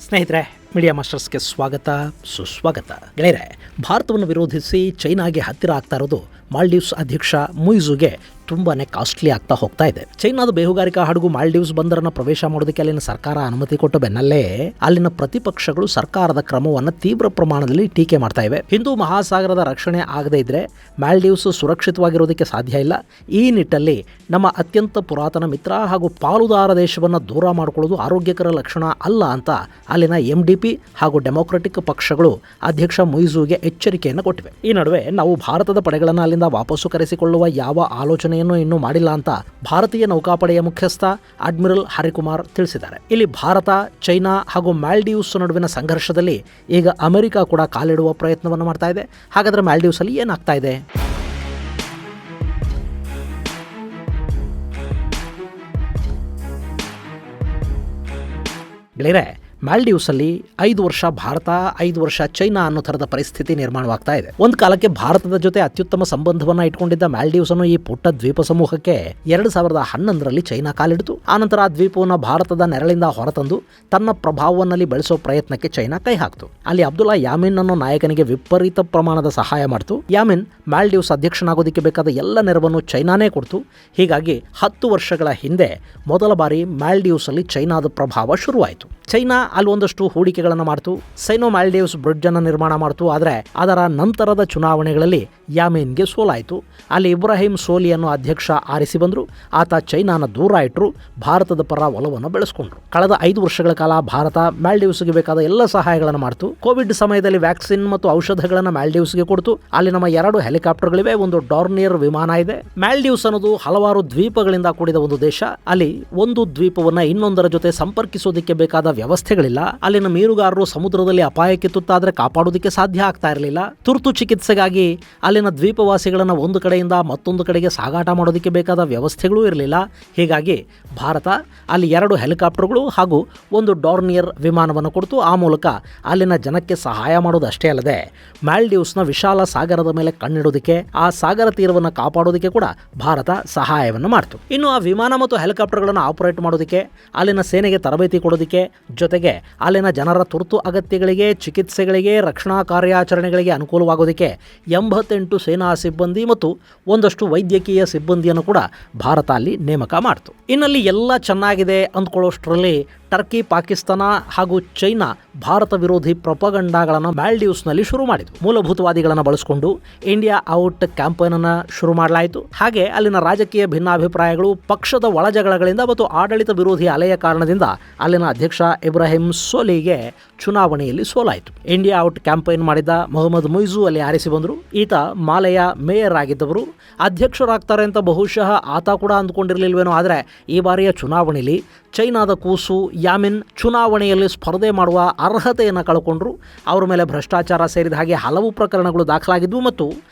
ಸ್ನೇಹಿತರೆ, ಮೀಡಿಯಾ ಮಾಸ್ಟರ್ಸ್ಗೆ ಸ್ವಾಗತ ಸುಸ್ವಾಗತ. ಗೆಳೆಯರೆ, ಭಾರತವನ್ನು ವಿರೋಧಿಸಿ ಚೈನಾಗೆ ಹತ್ತಿರ ಆಗ್ತಾ ಇರೋದು ಮಾಲ್ಡೀವ್ಸ್ ಅಧ್ಯಕ್ಷ ಮುಯಿಜುಗೆ ತುಂಬಾನೇ ಕಾಸ್ಟ್ಲಿ ಆಗ್ತಾ ಹೋಗ್ತಾ ಇದೆ. ಚೈನಾದ ಬೇಹುಗಾರಿಕಾ ಹಡಗು ಮಾಲ್ಡೀವ್ಸ್ ಬಂದರನ್ನು ಪ್ರವೇಶ ಮಾಡೋದಕ್ಕೆ ಅಲ್ಲಿನ ಸರ್ಕಾರ ಅನುಮತಿ ಕೊಟ್ಟ ಬೆನ್ನಲ್ಲೇ ಅಲ್ಲಿನ ಪ್ರತಿಪಕ್ಷಗಳು ಸರ್ಕಾರದ ಕ್ರಮವನ್ನು ತೀವ್ರ ಪ್ರಮಾಣದಲ್ಲಿ ಟೀಕೆ ಮಾಡ್ತಾ ಇವೆ. ಹಿಂದೂ ಮಹಾಸಾಗರದ ರಕ್ಷಣೆ ಆಗದೇ ಇದ್ರೆ ಮಾಲ್ಡೀವ್ಸ್ ಸುರಕ್ಷಿತವಾಗಿರೋದಕ್ಕೆ ಸಾಧ್ಯ ಇಲ್ಲ. ಈ ನಿಟ್ಟಲ್ಲಿ ನಮ್ಮ ಅತ್ಯಂತ ಪುರಾತನ ಮಿತ್ರ ಹಾಗೂ ಪಾಲುದಾರ ದೇಶವನ್ನು ದೂರ ಮಾಡಿಕೊಳ್ಳೋದು ಆರೋಗ್ಯಕರ ಲಕ್ಷಣ ಅಲ್ಲ ಅಂತ ಅಲ್ಲಿನ MDP ಹಾಗೂ ಡೆಮೊಕ್ರೆಟಿಕ್ ಪಕ್ಷಗಳು ಅಧ್ಯಕ್ಷ ಮುಯಿಜುಗೆ ಎಚ್ಚರಿಕೆಯನ್ನು ಕೊಟ್ಟಿವೆ. ಈ ನಡುವೆ ನಾವು ಭಾರತದ ಪಡೆಗಳನ್ನು ಅಲ್ಲಿಂದ ವಾಪಸ್ಸು ಕರೆಸಿಕೊಳ್ಳುವ ಯಾವ ಆಲೋಚನೆಯನ್ನು ಇನ್ನೂ ಮಾಡಿಲ್ಲ ಅಂತ ಭಾರತೀಯ ನೌಕಾಪಡೆಯ ಮುಖ್ಯಸ್ಥ ಅಡ್ಮಿರಲ್ ಹರಿಕುಮಾರ್ ತಿಳಿಸಿದ್ದಾರೆ. ಇಲ್ಲಿ ಭಾರತ, ಚೈನಾ ಹಾಗೂ ಮಾಲ್ಡೀವ್ಸ್ ನಡುವಿನ ಸಂಘರ್ಷದಲ್ಲಿ ಈಗ ಅಮೆರಿಕ ಕೂಡ ಕಾಲಿಡುವ ಪ್ರಯತ್ನವನ್ನು ಮಾಡ್ತಾ ಇದೆ. ಹಾಗಾದ್ರೆ ಮಾಲ್ಡೀವ್ಸ್ ಅಲ್ಲಿ ಏನಾಗ್ತಾ ಇದೆ? ಗೆಳೆಯರೆ, ಮಾಲ್ಡೀವ್ಸಲ್ಲಿ 5 ವರ್ಷ ಭಾರತ, 5 ವರ್ಷ ಚೈನಾ ಅನ್ನೋ ಥರದ ಪರಿಸ್ಥಿತಿ ನಿರ್ಮಾಣವಾಗ್ತಾ ಇದೆ. ಒಂದು ಕಾಲಕ್ಕೆ ಭಾರತದ ಜೊತೆ ಅತ್ಯುತ್ತಮ ಸಂಬಂಧವನ್ನ ಇಟ್ಕೊಂಡಿದ್ದ ಮಾಲ್ಡೀವ್ಸ್ ಅನ್ನು ಈ ಪುಟ್ಟ ದ್ವೀಪ ಸಮೂಹಕ್ಕೆ 2011ರಲ್ಲಿ ಚೈನಾ ಕಾಲಿಡಿತು. ಆನಂತರ ಆ ದ್ವೀಪವನ್ನು ಭಾರತದ ನೆರಳಿಂದ ಹೊರತಂದು ತನ್ನ ಪ್ರಭಾವವನ್ನಲ್ಲಿ ಬೆಳೆಸೋ ಪ್ರಯತ್ನಕ್ಕೆ ಚೈನಾ ಕೈ ಹಾಕ್ತು. ಅಲ್ಲಿ ಅಬ್ದುಲ್ಲಾ ಯಾಮಿನ್ ಅನ್ನೋ ನಾಯಕನಿಗೆ ವಿಪರೀತ ಪ್ರಮಾಣದ ಸಹಾಯ ಮಾಡ್ತು. ಯಾಮಿನ್ ಮಾಲ್ಡೀವ್ಸ್ ಅಧ್ಯಕ್ಷನಾಗೋದಕ್ಕೆ ಬೇಕಾದ ಎಲ್ಲ ನೆರವನ್ನು ಚೈನಾನೇ ಕೊಡ್ತು. ಹೀಗಾಗಿ 10 ವರ್ಷಗಳ ಹಿಂದೆ ಮೊದಲ ಬಾರಿ ಮಾಲ್ಡೀವ್ಸ್ ಅಲ್ಲಿ ಚೈನಾದ ಪ್ರಭಾವ ಶುರುವಾಯಿತು. ಚೈನಾ ಅಲ್ಲಿ ಒಂದಷ್ಟು ಹೂಡಿಕೆಗಳನ್ನು ಮಾಡ್ತು. ಸೈನೋ ಮಾಲ್ಡೀವ್ಸ್ ಬ್ರಿಡ್ಜ್ ಅನ್ನು ನಿರ್ಮಾಣ ಮಾಡ್ತು. ಆದರೆ ಅದರ ನಂತರದ ಚುನಾವಣೆಗಳಲ್ಲಿ ಯಾಮಿನ್ಗೆ ಸೋಲಾಯಿತು. ಅಲ್ಲಿ ಇಬ್ರಾಹಿಂ ಸೋಲಿ ಅನ್ನೋ ಅಧ್ಯಕ್ಷ ಆರಿಸಿ ಬಂದರು. ಆತ ಚೈನಾನ ದೂರ ಇಟ್ಟರು, ಭಾರತದ ಪರ ಒಲವನ್ನು ಬೆಳೆಸ್ಕೊಂಡ್ರು. ಕಳೆದ 5 ವರ್ಷಗಳ ಕಾಲ ಭಾರತ ಮಾಲ್ಡೀವ್ಸ್ಗೆ ಬೇಕಾದ ಎಲ್ಲ ಸಹಾಯಗಳನ್ನು ಮಾಡ್ತು. ಕೋವಿಡ್ ಸಮಯದಲ್ಲಿ ವ್ಯಾಕ್ಸಿನ್ ಮತ್ತು ಔಷಧಗಳನ್ನು ಮಾಲ್ಡೀವ್ಸ್ಗೆ ಕೊಡ್ತು. ಅಲ್ಲಿ ನಮ್ಮ 2 ಹೆಲಿಕಾಪ್ಟರ್ಗಳಿವೆ, ಒಂದು ಡಾರ್ನಿಯರ್ ವಿಮಾನ ಇದೆ. ಮಾಲ್ಡೀವ್ಸ್ ಅನ್ನೋದು ಹಲವಾರು ದ್ವೀಪಗಳಿಂದ ಕೂಡಿದ ಒಂದು ದೇಶ. ಅಲ್ಲಿ ಒಂದು ದ್ವೀಪವನ್ನ ಇನ್ನೊಂದರ ಜೊತೆ ಸಂಪರ್ಕಿಸೋದಕ್ಕೆ ಬೇಕಾದ ವ್ಯವಸ್ಥೆಗಳಿಲ್ಲ. ಅಲ್ಲಿನ ಮೀನುಗಾರರು ಸಮುದ್ರದಲ್ಲಿ ಅಪಾಯಕ್ಕೆ ತುತ್ತಾದ್ರೆ ಕಾಪಾಡೋದಕ್ಕೆ ಸಾಧ್ಯ ಆಗ್ತಾ ಇರಲಿಲ್ಲ. ತುರ್ತು ಚಿಕಿತ್ಸೆಗಾಗಿ ಅಲ್ಲಿನ ದ್ವೀಪವಾಸಿಗಳನ್ನ ಒಂದು ಕಡೆಯಿಂದ ಮತ್ತೊಂದು ಕಡೆಗೆ ಸಾಗಾಟ ಮಾಡೋದಕ್ಕೆ ಬೇಕಾದ ವ್ಯವಸ್ಥೆಗಳೂ ಇರಲಿಲ್ಲ. ಹೀಗಾಗಿ ಭಾರತ ಅಲ್ಲಿ 2 ಹೆಲಿಕಾಪ್ಟರ್ಗಳು ಹಾಗೂ ಒಂದು ಡಾರ್ನಿಯರ್ ವಿಮಾನವನ್ನು ಕೊಡ್ತು. ಆ ಮೂಲಕ ಅಲ್ಲಿನ ಜನಕ್ಕೆ ಸಹಾಯ ಮಾಡೋದಷ್ಟೇ ಅಲ್ಲದೆ ಮಾಲ್ಡೀವ್ಸ್ನ ವಿಶಾಲ ಸಾಗರದ ಮೇಲೆ ಕಣ್ಣಿಡೋದಕ್ಕೆ, ಆ ಸಾಗರ ತೀರವನ್ನು ಕಾಪಾಡೋದಕ್ಕೆ ಕೂಡ ಭಾರತ ಸಹಾಯವನ್ನು ಮಾಡ್ತು. ಇನ್ನು ಆ ವಿಮಾನ ಮತ್ತು ಹೆಲಿಕಾಪ್ಟರ್ಗಳನ್ನು ಆಪರೇಟ್ ಮಾಡೋದಕ್ಕೆ, ಅಲ್ಲಿನ ಸೇನೆಗೆ ತರಬೇತಿ ಕೊಡೋದಕ್ಕೆ, ಜೊತೆಗೆ ಅಲ್ಲಿನ ಜನರ ತುರ್ತು ಅಗತ್ಯಗಳಿಗೆ, ಚಿಕಿತ್ಸೆಗಳಿಗೆ, ರಕ್ಷಣಾ ಕಾರ್ಯಾಚರಣೆಗಳಿಗೆ ಅನುಕೂಲವಾಗೋದಕ್ಕೆ 88 ಸೇನಾ ಸಿಬ್ಬಂದಿ ಮತ್ತು ಒಂದಷ್ಟು ವೈದ್ಯಕೀಯ ಸಿಬ್ಬಂದಿಯನ್ನು ಕೂಡ ಭಾರತ ಅಲ್ಲಿ ನೇಮಕ ಮಾಡ್ತು. ಇನ್ನಲ್ಲಿ ಎಲ್ಲ ಚೆನ್ನಾಗಿದೆ ಅಂದ್ಕೊಳ್ಳೋಷ್ಟರಲ್ಲಿ ಟರ್ಕಿ, ಪಾಕಿಸ್ತಾನ ಹಾಗೂ ಚೈನಾ ಭಾರತ ವಿರೋಧಿ ಪ್ರೊಪಗಂಡಾಗಳನ್ನು ಮಾಲ್ಡೀವ್ಸ್ನಲ್ಲಿ ಶುರು ಮಾಡಿತು. ಮೂಲಭೂತವಾದಿಗಳನ್ನು ಬಳಸಿಕೊಂಡು ಇಂಡಿಯಾ ಔಟ್ ಕ್ಯಾಂಪೇನ್ ಅನ್ನು ಶುರು ಮಾಡಲಾಯಿತು. ಹಾಗೆ ಅಲ್ಲಿನ ರಾಜಕೀಯ ಭಿನ್ನಾಭಿಪ್ರಾಯಗಳು, ಪಕ್ಷದ ಒಳಜಗಳಗಳಿಂದ ಮತ್ತು ಆಡಳಿತ ವಿರೋಧಿ ಅಲೆಯ ಕಾರಣದಿಂದ ಅಲ್ಲಿನ ಅಧ್ಯಕ್ಷ ಇಬ್ರಾಹಿಂ ಸೋಲಿಗೆ ಚುನಾವಣೆಯಲ್ಲಿ ಸೋಲಾಯಿತು. ಇಂಡಿಯಾ ಔಟ್ ಕ್ಯಾಂಪೇನ್ ಮಾಡಿದ್ದ ಮೊಹಮ್ಮದ್ ಮುಯಿಜು ಅಲ್ಲಿ ಆರಿಸಿ ಬಂದರು. ಈತ ಮಾಲೆಯ ಮೇಯರ್ ಆಗಿದ್ದವರು. ಅಧ್ಯಕ್ಷರಾಗ್ತಾರೆ ಅಂತ ಬಹುಶಃ ಆತ ಕೂಡ ಅಂದ್ಕೊಂಡಿರಲಿಲ್ವೇನೋ. ಆದರೆ ಈ ಬಾರಿಯ ಚುನಾವಣೆಯಲ್ಲಿ ಚೈನಾದ ಕೂಸು ಯಾಮಿನ್ ಚುನಾವಣೆಯಲ್ಲಿ ಸ್ಪರ್ಧೆ ಮಾಡುವ ಅರ್ಹತೆಯನ್ನು ಕಳ್ಕೊಂಡ್ರು. ಅವರ ಮೇಲೆ ಭ್ರಷ್ಟಾಚಾರ ಸೇರಿದ ಹಾಗೆ ಹಲವು ಪ್ರಕರಣಗಳು ದಾಖಲಾಗಿದ್ವು ಮತ್ತು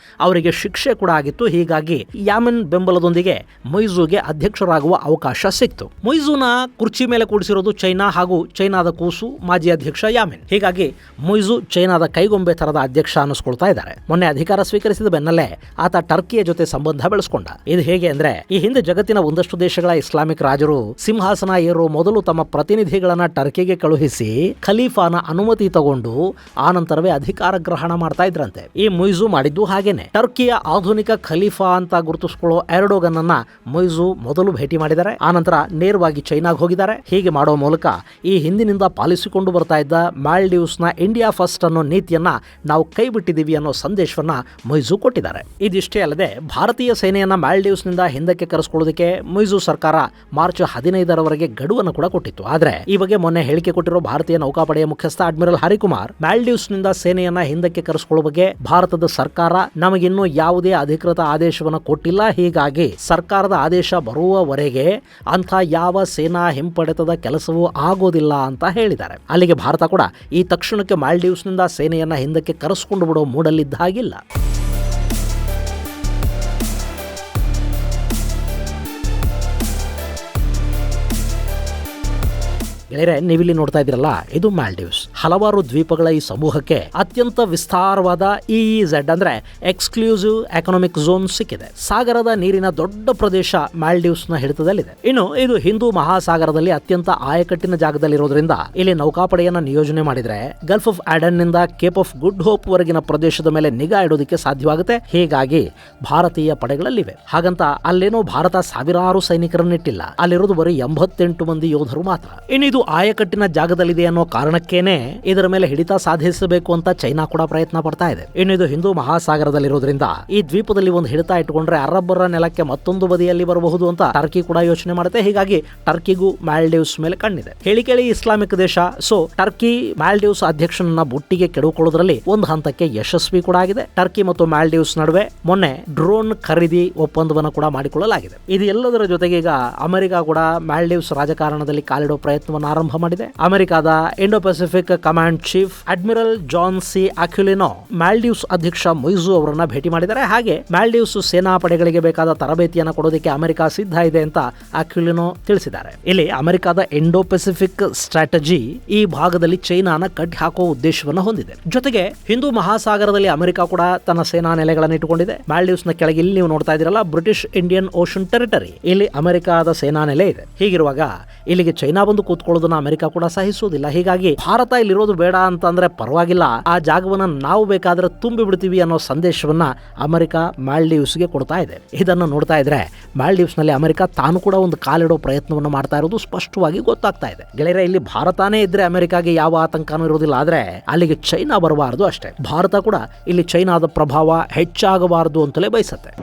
ಅವರಿಗೆ ಶಿಕ್ಷೆ ಕೂಡ ಆಗಿತ್ತು. ಹೀಗಾಗಿ ಯಾಮಿನ್ ಬೆಂಬಲದೊಂದಿಗೆ ಮುಯಿಜುಗೆ ಅಧ್ಯಕ್ಷರಾಗುವ ಅವಕಾಶ ಸಿಕ್ತು. ಮುಯಿಜುನ ಕುರ್ಚಿ ಮೇಲೆ ಕೂಡಿಸಿರೋದು ಚೈನಾ ಹಾಗೂ ಚೈನಾದ ಕೂಸು ಮಾಜಿ ಅಧ್ಯಕ್ಷ ಯಾಮಿನ್. ಹೀಗಾಗಿ ಮುಯಿಜು ಚೈನಾದ ಕೈಗೊಂಬೆ ತರದ ಅಧ್ಯಕ್ಷ ಅನ್ನಿಸ್ಕೊಳ್ತಾ ಇದ್ದಾರೆ. ಮೊನ್ನೆ ಅಧಿಕಾರ ಸ್ವೀಕರಿಸಿದ ಬೆನ್ನಲ್ಲೇ ಆತ ಟರ್ಕಿಯ ಜೊತೆ ಸಂಬಂಧ ಬೆಳೆಸ್ಕೊಂಡ. ಇದು ಹೇಗೆ ಅಂದ್ರೆ, ಈ ಹಿಂದೆ ಜಗತ್ತಿನ ಒಂದಷ್ಟು ದೇಶಗಳ ಇಸ್ಲಾಮಿಕ್ ರಾಜರು ಸಿಂಹಾಸನ ಏರೋ ಮೊದಲು ತಮ್ಮ ಪ್ರತಿನಿಧಿಗಳನ್ನ ಟರ್ಕಿಗೆ ಕಳುಹಿಸಿ ಖಲೀಫಾನ ಅನುಮತಿ ತಗೊಂಡು ಆನಂತರವೇ ಅಧಿಕಾರ ಗ್ರಹಣ ಮಾಡ್ತಾ ಇದ್ರಂತೆ. ಈ ಮುಯಿಜು ಮಾಡಿದ್ದು ಹಾಗೇನೆ. ಟರ್ಕಿಯ ಆಧುನಿಕ ಖಲೀಫಾ ಅಂತ ಗುರುತಿಸಿಕೊಳ್ಳೋ ಎರ್ಡೋಗನ್ ಅನ್ನ ಮುಯಿಜು ಮೊದಲು ಭೇಟಿ ಮಾಡಿದ್ದಾರೆ. ಆನಂತರ ನೇರವಾಗಿ ಚೈನಾಗೆ ಹೋಗಿದ್ದಾರೆ. ಹೀಗೆ ಮಾಡೋ ಮೂಲಕ ಈ ಹಿಂದಿನಿಂದ ಪಾಲಿಸಿಕೊಂಡು ಬರ್ತಾ ಇದ್ದ ಮಾಲ್ಡೀವ್ಸ್ನ ಇಂಡಿಯಾ ಫಸ್ಟ್ ಅನ್ನೋ ನೀತಿಯನ್ನ ನಾವು ಕೈ ಬಿಟ್ಟಿದ್ದೀವಿ ಅನ್ನೋ ಸಂದೇಶವನ್ನ ಮುಯಿಜು ಕೊಟ್ಟಿದ್ದಾರೆ. ಇದಿಷ್ಟೇ ಅಲ್ಲದೆ ಭಾರತೀಯ ಸೇನೆಯನ್ನ ಮಾಲ್ಡೀವ್ಸ್ನಿಂದ ಹಿಂದಕ್ಕೆ ಕರೆಸಿಕೊಳ್ಳೋದಕ್ಕೆ ಮುಯಿಜು ಸರ್ಕಾರ ಮಾರ್ಚ್ 15ರವರೆಗೆ ಗಡುವನ್ನು ಕೂಡ ಕೊಟ್ಟಿತ್ತು. ಆದ್ರೆ ಈ ಬಗ್ಗೆ ಮೊನ್ನೆ ಹೇಳಿಕೆ ಕೊಟ್ಟಿರೋ ಭಾರತೀಯ ನೌಕಾಪಡೆಯ ಮುಖ್ಯಸ್ಥ ಅಡ್ಮಿರಲ್ ಹರಿಕುಮಾರ್, ಮಾಲ್ಡೀವ್ಸ್ನಿಂದ ಸೇನೆಯನ್ನ ಹಿಂದಕ್ಕೆ ಕರೆಸಿಕೊಳ್ಳುವ ಬಗ್ಗೆ ಭಾರತದ ಸರ್ಕಾರ ನಮಗಿನ್ನೂ ಯಾವುದೇ ಅಧಿಕೃತ ಆದೇಶವನ್ನು ಕೊಟ್ಟಿಲ್ಲ. ಹೀಗಾಗಿ ಸರ್ಕಾರದ ಆದೇಶ ಬರುವವರೆಗೆ ಅಂಥ ಯಾವ ಸೇನಾ ಹಿಂಪಡೆತದ ಕೆಲಸವೂ ಆಗೋದಿಲ್ಲ ಅಂತ ಹೇಳಿದ್ದಾರೆ. ಅಲ್ಲಿಗೆ ಭಾರತ ಕೂಡ ಈ ತಕ್ಷಣಕ್ಕೆ ಮಾಲ್ಡೀವ್ಸ್ನಿಂದ ಸೇನೆಯನ್ನ ಹಿಂದಕ್ಕೆ ಕರೆಸಿಕೊಂಡು ಬಿಡೋ ಮೂಡಲ್ಲಿದ್ದ ಹಾಗಿಲ್ಲ. ಗೆಳೆಯರೆ, ನೀವಿಲ್ಲಿ ನೋಡ್ತಾ ಇದ್ದೀರಲ್ಲ, ಇದು ಮಾಲ್ಡೀವ್ಸ್. ಹಲವಾರು ದ್ವೀಪಗಳ ಈ ಸಮೂಹಕ್ಕೆ ಅತ್ಯಂತ ವಿಸ್ತಾರವಾದ EEZ ಅಂದ್ರೆ ಎಕ್ಸ್ಕ್ಲೂಸಿವ್ ಎಕನಾಮಿಕ್ ಝೋನ್ ಸಿಕ್ಕಿದೆ. ಸಾಗರದ ನೀರಿನ ದೊಡ್ಡ ಪ್ರದೇಶ ಮಾಲ್ಡೀವ್ಸ್ ನ ಹಿಡಿತದಲ್ಲಿದೆ. ಇನ್ನು ಇದು ಹಿಂದೂ ಮಹಾಸಾಗರದಲ್ಲಿ ಅತ್ಯಂತ ಆಯಕಟ್ಟಿನ ಜಾಗದಲ್ಲಿರೋದ್ರಿಂದ ಇಲ್ಲಿ ನೌಕಾಪಡೆಯನ್ನ ನಿಯೋಜನೆ ಮಾಡಿದ್ರೆ ಗಲ್ಫ್ ಆಫ್ ಆಡನ್ ನಿಂದ ಕೇಪ್ ಆಫ್ ಗುಡ್ ಹೋಪ್ ವರೆಗಿನ ಪ್ರದೇಶದ ಮೇಲೆ ನಿಗಾ ಇಡೋದಕ್ಕೆ ಸಾಧ್ಯವಾಗುತ್ತೆ. ಹೀಗಾಗಿ ಭಾರತೀಯ ಪಡೆಗಳಲ್ಲಿವೆ. ಹಾಗಂತ ಅಲ್ಲೇನೋ ಭಾರತ ಸಾವಿರಾರು ಸೈನಿಕರನ್ನಿಟ್ಟಿಲ್ಲ. ಅಲ್ಲಿರೋದು ಬರೀ 88 ಮಂದಿ ಯೋಧರು ಮಾತ್ರ. ಇನ್ನು ಇದು ಆಯಕಟ್ಟಿನ ಜಾಗದಲ್ಲಿದೆ ಅನ್ನೋ ಕಾರಣಕ್ಕೇನೆ ಇದರ ಮೇಲೆ ಹಿಡಿತ ಸಾಧಿಸಬೇಕು ಅಂತ ಚೈನಾ ಕೂಡ ಪ್ರಯತ್ನ ಪಡ್ತಾ ಇದೆ. ಇನ್ನು ಇದು ಹಿಂದೂ ಮಹಾಸಾಗರದಲ್ಲಿರೋದ್ರಿಂದ ಈ ದ್ವೀಪದಲ್ಲಿ ಒಂದು ಹಿಡಿತ ಇಟ್ಟುಕೊಂಡ್ರೆ ಅರಬ್ಬರ ನೆಲಕ್ಕೆ ಮತ್ತೊಂದು ಬದಿಯಲ್ಲಿ ಬರಬಹುದು ಅಂತ ಟರ್ಕಿ ಕೂಡ ಯೋಚನೆ ಮಾಡುತ್ತೆ. ಹೀಗಾಗಿ ಟರ್ಕಿಗೂ ಮಾಲ್ಡೀವ್ಸ್ ಮೇಲೆ ಕಣ್ಣಿದೆ. ಹೇಳಿ ಇಸ್ಲಾಮಿಕ್ ದೇಶ. ಸೊ ಟರ್ಕಿ ಮಾಲ್ಡೀವ್ಸ್ ಅಧ್ಯಕ್ಷನನ್ನ ಬುಟ್ಟಿಗೆ ಕೆಡುಕೊಳ್ಳೋದ್ರಲ್ಲಿ ಒಂದು ಹಂತಕ್ಕೆ ಯಶಸ್ವಿ ಕೂಡ ಆಗಿದೆ. ಟರ್ಕಿ ಮತ್ತು ಮಾಲ್ಡೀವ್ಸ್ ನಡುವೆ ಮೊನ್ನೆ ಡ್ರೋನ್ ಖರೀದಿ ಒಪ್ಪಂದವನ್ನು ಕೂಡ ಮಾಡಿಕೊಳ್ಳಲಾಗಿದೆ. ಇದು ಎಲ್ಲದರ ಜೊತೆಗೆ ಈಗ ಅಮೆರಿಕ ಕೂಡ ಮಾಲ್ಡೀವ್ಸ್ ರಾಜಕಾರಣದಲ್ಲಿ ಕಾಲಿಡೋ ಪ್ರಯತ್ನವನ್ನು ಆರಂಭ ಮಾಡಿದೆ. ಅಮೆರಿಕದ Indo Pacific command chief admiral John C Aquilino Maldives ಅಧ್ಯಕ್ಷ ಮೊಯ್ಸು ಅವರನ್ನ ಭೇಟಿ ಮಾಡಿದ್ದಾರೆ. ಹಾಗೆ ಮಾಲ್ಡೀವ್ಸ್ ಸೇನಾ ಪಡೆಗಳಿಗೆ ಬೇಕಾದ ತರಬೇತಿಯನ್ನು ಕೊಡೋದಕ್ಕೆ ಅಮೆರಿಕ ಸಿದ್ಧ ಇದೆ ಅಂತ ಅಕ್ಯುಲಿನೋ ತಿಳಿಸಿದ್ದಾರೆ. ಇಲ್ಲಿ ಅಮೆರಿಕದ ಇಂಡೋ ಪೆಸಿಫಿಕ್ ಸ್ಟ್ರಾಟಜಿ ಈ ಭಾಗದಲ್ಲಿ ಚೈನಾನ ಕಟ್ಟಿ ಹಾಕುವ ಉದ್ದೇಶವನ್ನು ಹೊಂದಿದೆ. ಜೊತೆಗೆ ಹಿಂದೂ ಮಹಾಸಾಗರದಲ್ಲಿ ಅಮೆರಿಕ ಕೂಡ ತನ್ನ ಸೇನಾ ನೆಲೆಗಳನ್ನು ಇಟ್ಟುಕೊಂಡಿದೆ. ಮಾಲ್ಡೀವ್ಸ್ ನ ಕೆಳಗೆ ಇಲ್ಲಿ ನೀವು ನೋಡ್ತಾ ಇದ್ದೀರಲ್ಲ, ಬ್ರಿಟಿಷ್ ಇಂಡಿಯನ್ ಓಷನ್ ಟೆರಿಟರಿ, ಇಲ್ಲಿ ಅಮೆರಿಕದ ಸೇನಾ ನೆಲೆ ಇದೆ. ಹೀಗಿರುವಾಗ ಇಲ್ಲಿಗೆ ಚೈನಾ ಬಂದು ಕೂತ್ಕೊಳ್ಳೋದನ್ನ ಅಮೆರಿಕ ಕೂಡ ಸಹಿಸುವುದಿಲ್ಲ. ಹೀಗಾಗಿ ಭಾರತ ಇಲ್ಲಿರೋದು ಬೇಡ ಅಂತಂದ್ರೆ ಪರವಾಗಿಲ್ಲ, ಆ ಜಾಗವನ್ನ ನಾವು ಬೇಕಾದ್ರೆ ತುಂಬಿ ಬಿಡ್ತೀವಿ ಅನ್ನೋ ಸಂದೇಶವನ್ನ ಅಮೆರಿಕ ಮಾಲ್ಡೀವ್ಸ್ಗೆ ಕೊಡ್ತಾ ಇದೆ. ಇದನ್ನು ನೋಡ್ತಾ ಇದ್ರೆ ಮಾಲ್ಡೀವ್ಸ್ ನಲ್ಲಿ ಅಮೆರಿಕ ತಾನು ಕೂಡ ಒಂದು ಕಾಲಿಡೋ ಪ್ರಯತ್ನವನ್ನು ಮಾಡ್ತಾ ಇರೋದು ಸ್ಪಷ್ಟವಾಗಿ ಗೊತ್ತಾಗ್ತಾ ಇದೆ. ಗೆಳೆಯರೆ, ಇಲ್ಲಿ ಭಾರತನೇ ಇದ್ರೆ ಅಮೆರಿಕಾಗೆ ಯಾವ ಆತಂಕನೂ ಇರೋದಿಲ್ಲ. ಆದ್ರೆ ಅಲ್ಲಿಗೆ ಚೈನಾ ಬರಬಾರದು ಅಷ್ಟೇ. ಭಾರತ ಕೂಡ ಇಲ್ಲಿ ಚೈನಾದ ಪ್ರಭಾವ ಹೆಚ್ಚಾಗಬಾರದು ಅಂತಲೇ ಬಯಸುತ್ತೆ.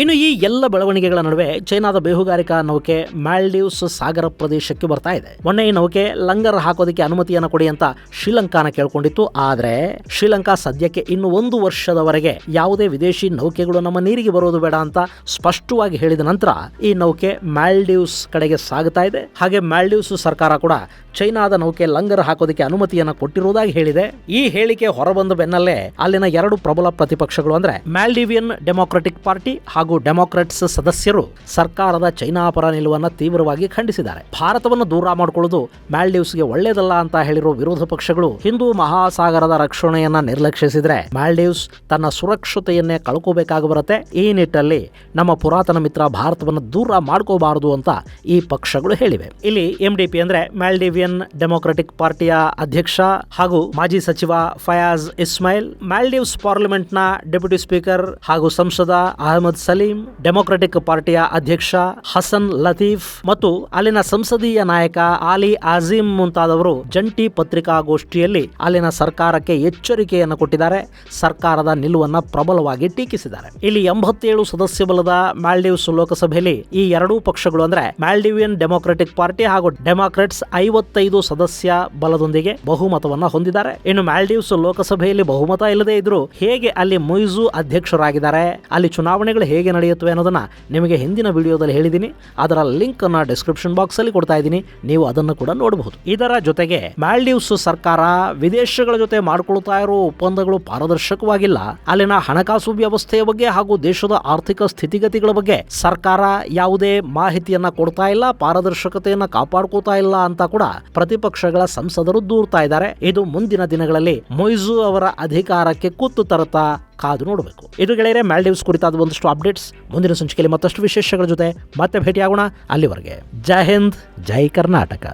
ಇನ್ನು ಈ ಎಲ್ಲ ಬೆಳವಣಿಗೆಗಳ ನಡುವೆ ಚೈನಾದ ಬೇಹುಗಾರಿಕಾ ನೌಕೆ ಮಾಲ್ಡೀವ್ಸ್ ಸಾಗರ ಪ್ರದೇಶಕ್ಕೆ ಬರ್ತಾ ಇದೆ. ಮೊನ್ನೆ ಈ ನೌಕೆ ಲಂಗರ್ ಹಾಕೋದಕ್ಕೆ ಅನುಮತಿಯನ್ನು ಕೊಡಿ ಅಂತ ಶ್ರೀಲಂಕಾನ ಕೇಳ್ಕೊಂಡಿತ್ತು. ಆದ್ರೆ ಶ್ರೀಲಂಕಾ ಸದ್ಯಕ್ಕೆ ಇನ್ನು 1 ವರ್ಷದವರೆಗೆ ಯಾವುದೇ ವಿದೇಶಿ ನೌಕೆಗಳು ನಮ್ಮ ನೀರಿಗೆ ಬರೋದು ಬೇಡ ಅಂತ ಸ್ಪಷ್ಟವಾಗಿ ಹೇಳಿದ ನಂತರ ಈ ನೌಕೆ ಮಾಲ್ಡೀವ್ಸ್ ಕಡೆಗೆ ಸಾಗುತ್ತಾ ಇದೆ. ಹಾಗೆ ಮಾಲ್ಡೀವ್ಸ್ ಸರ್ಕಾರ ಕೂಡ ಚೈನಾದ ನೌಕೆ ಲಂಗರ್ ಹಾಕೋದಕ್ಕೆ ಅನುಮತಿಯನ್ನು ಕೊಟ್ಟಿರುವುದಾಗಿ ಹೇಳಿದೆ. ಈ ಹೇಳಿಕೆ ಹೊರಬಂದ ಬೆನ್ನಲ್ಲೇ ಅಲ್ಲಿನ 2 ಪ್ರಬಲ ಪ್ರತಿಪಕ್ಷಗಳು ಅಂದ್ರೆ ಮಾಲ್ಡೀವಿಯನ್ ಡೆಮೊಕ್ರೆಟಿಕ್ ಪಾರ್ಟಿ ಹಾಗೂ ಡೆಮೊಕ್ರಾಟ್ಸ್ ಸದಸ್ಯರು ಸರ್ಕಾರದ ಚೈನಾ ಪರ ನಿಲುವನ್ನ ತೀವ್ರವಾಗಿ ಖಂಡಿಸಿದ್ದಾರೆ. ಭಾರತವನ್ನು ದೂರ ಮಾಡಿಕೊಳ್ಳುವುದು ಮಾಲ್ಡೀವ್ಸ್ಗೆ ಒಳ್ಳೆಯದಲ್ಲ ಅಂತ ಹೇಳಿರುವ ವಿರೋಧ ಪಕ್ಷಗಳು ಹಿಂದೂ ಮಹಾಸಾಗರದ ರಕ್ಷಣೆಯನ್ನ ನಿರ್ಲಕ್ಷಿಸಿದ್ರೆ ಮಾಲ್ಡೀವ್ಸ್ ತನ್ನ ಸುರಕ್ಷತೆಯನ್ನೇ ಕಳ್ಕೋಬೇಕಾಗಿ ಬರುತ್ತೆ. ಈ ನಿಟ್ಟಲ್ಲಿ ನಮ್ಮ ಪುರಾತನ ಮಿತ್ರ ಭಾರತವನ್ನು ದೂರ ಮಾಡ್ಕೋಬಾರದು ಅಂತ ಈ ಪಕ್ಷಗಳು ಹೇಳಿವೆ. ಇಲ್ಲಿ MDP ಅಂದ್ರೆ ಮಾಲ್ಡೀವಿಯನ್ ಡೆಮೊಕ್ರೆಟಿಕ್ ಪಾರ್ಟಿಯ ಅಧ್ಯಕ್ಷ ಹಾಗೂ ಮಾಜಿ ಸಚಿವ ಫಯಾಜ್ ಇಸ್ಮಾಯಿಲ್, ಮಾಲ್ಡೀವ್ಸ್ ಪಾರ್ಲಿಮೆಂಟ್ ನ ಡೆಪ್ಯೂಟಿ ಸ್ಪೀಕರ್ ಹಾಗೂ ಸಂಸದ ಅಹಮದ್ ಸಲೀಂ, ಡೆಮೊಕ್ರೆಟಿಕ್ ಪಾರ್ಟಿಯ ಅಧ್ಯಕ್ಷ ಹಸನ್ ಲತೀಫ್ ಮತ್ತು ಅಲ್ಲಿನ ಸಂಸದೀಯ ನಾಯಕ ಆಲಿ ಆಜಿಮ್ ಮುಂತಾದವರು ಜಂಟಿ ಪತ್ರಿಕಾಗೋಷ್ಠಿಯಲ್ಲಿ ಅಲ್ಲಿನ ಸರ್ಕಾರಕ್ಕೆ ಎಚ್ಚರಿಕೆಯನ್ನು ಕೊಟ್ಟಿದ್ದಾರೆ. ಸರ್ಕಾರದ ನಿಲುವನ್ನ ಪ್ರಬಲವಾಗಿ ಟೀಕಿಸಿದ್ದಾರೆ. ಇಲ್ಲಿ 87 ಸದಸ್ಯ ಬಲದ ಮಾಲ್ಡೀವ್ಸ್ ಲೋಕಸಭೆಯಲ್ಲಿ ಈ 2 ಪಕ್ಷಗಳು ಅಂದ್ರೆ ಮಾಲ್ಡೀವಿಯನ್ ಡೆಮೊಕ್ರೆಟಿಕ್ ಪಾರ್ಟಿ ಹಾಗೂ ಡೆಮೊಕ್ರಾಟ್ಸ್ 55 ಸದಸ್ಯ ಬಲದೊಂದಿಗೆ ಬಹುಮತವನ್ನ ಹೊಂದಿದ್ದಾರೆ. ಇನ್ನು ಮಾಲ್ಡೀವ್ಸ್ ಲೋಕಸಭೆಯಲ್ಲಿ ಬಹುಮತ ಇಲ್ಲದೆ ಇದ್ರು ಹೇಗೆ ಅಲ್ಲಿ ಮೊಯ್ಸು ಅಧ್ಯಕ್ಷರಾಗಿದ್ದಾರೆ, ಅಲ್ಲಿ ಚುನಾವಣೆಗಳು ಹೇಗೆ ನಡೆಯುತ್ತವೆ ಅನ್ನೋದನ್ನ ನಿಮಗೆ ಹಿಂದಿನ ವಿಡಿಯೋದಲ್ಲಿ ಹೇಳಿದ್ದೀನಿ. ಅದರ ಲಿಂಕ್ ಅನ್ನ ಡಿಸ್ಕ್ರಿಪ್ಷನ್ ಬಾಕ್ಸ್ ಅಲ್ಲಿ ಕೊಡ್ತಾ ಇದ್ದೀನಿ, ನೀವು ಅದನ್ನು ಕೂಡ ನೋಡಬಹುದು. ಇದರ ಜೊತೆಗೆ ಮಾಲ್ಡೀವ್ಸ್ ಸರ್ಕಾರ ವಿದೇಶಗಳ ಜೊತೆ ಮಾಡಿಕೊಳ್ತಾ ಇರೋ ಒಪ್ಪಂದಗಳು ಪಾರದರ್ಶಕವಾಗಿಲ್ಲ. ಅಲ್ಲಿನ ಹಣಕಾಸು ವ್ಯವಸ್ಥೆಯ ಬಗ್ಗೆ ಹಾಗೂ ದೇಶದ ಆರ್ಥಿಕ ಸ್ಥಿತಿಗತಿಗಳ ಬಗ್ಗೆ ಸರ್ಕಾರ ಯಾವುದೇ ಮಾಹಿತಿಯನ್ನ ಕೊಡ್ತಾ ಇಲ್ಲ, ಪಾರದರ್ಶಕತೆಯನ್ನ ಕಾಪಾಡ್ಕೋತಾ ಇಲ್ಲ ಅಂತ ಕೂಡ ಪ್ರತಿಪಕ್ಷಗಳ ಸಂಸದರು ದೂರ್ತಾ ಇದ್ದಾರೆ. ಇದು ಮುಂದಿನ ದಿನಗಳಲ್ಲಿ ಮೊಯ್ಸು ಅವರ ಅಧಿಕಾರಕ್ಕೆ ಕುತ್ತು ತರುತ್ತಾ ಕಾದು ನೋಡಬೇಕು. ಇದು ಗೆಳೆಯರೆ ಮಾಲ್ಡೀವ್ಸ್ ಕುರಿತಾದ ಒಂದಷ್ಟು ಅಪ್ಡೇಟ್ಸ್. ಮುಂದಿನ ಸಂಚಿಕೆಯಲ್ಲಿ ಮತ್ತಷ್ಟು ವಿಶೇಷಗಳ ಜೊತೆ ಮತ್ತೆ ಭೇಟಿಯಾಗೋಣ. ಅಲ್ಲಿವರೆಗೆ ಜೈ ಹಿಂದ್, ಜೈ ಕರ್ನಾಟಕ.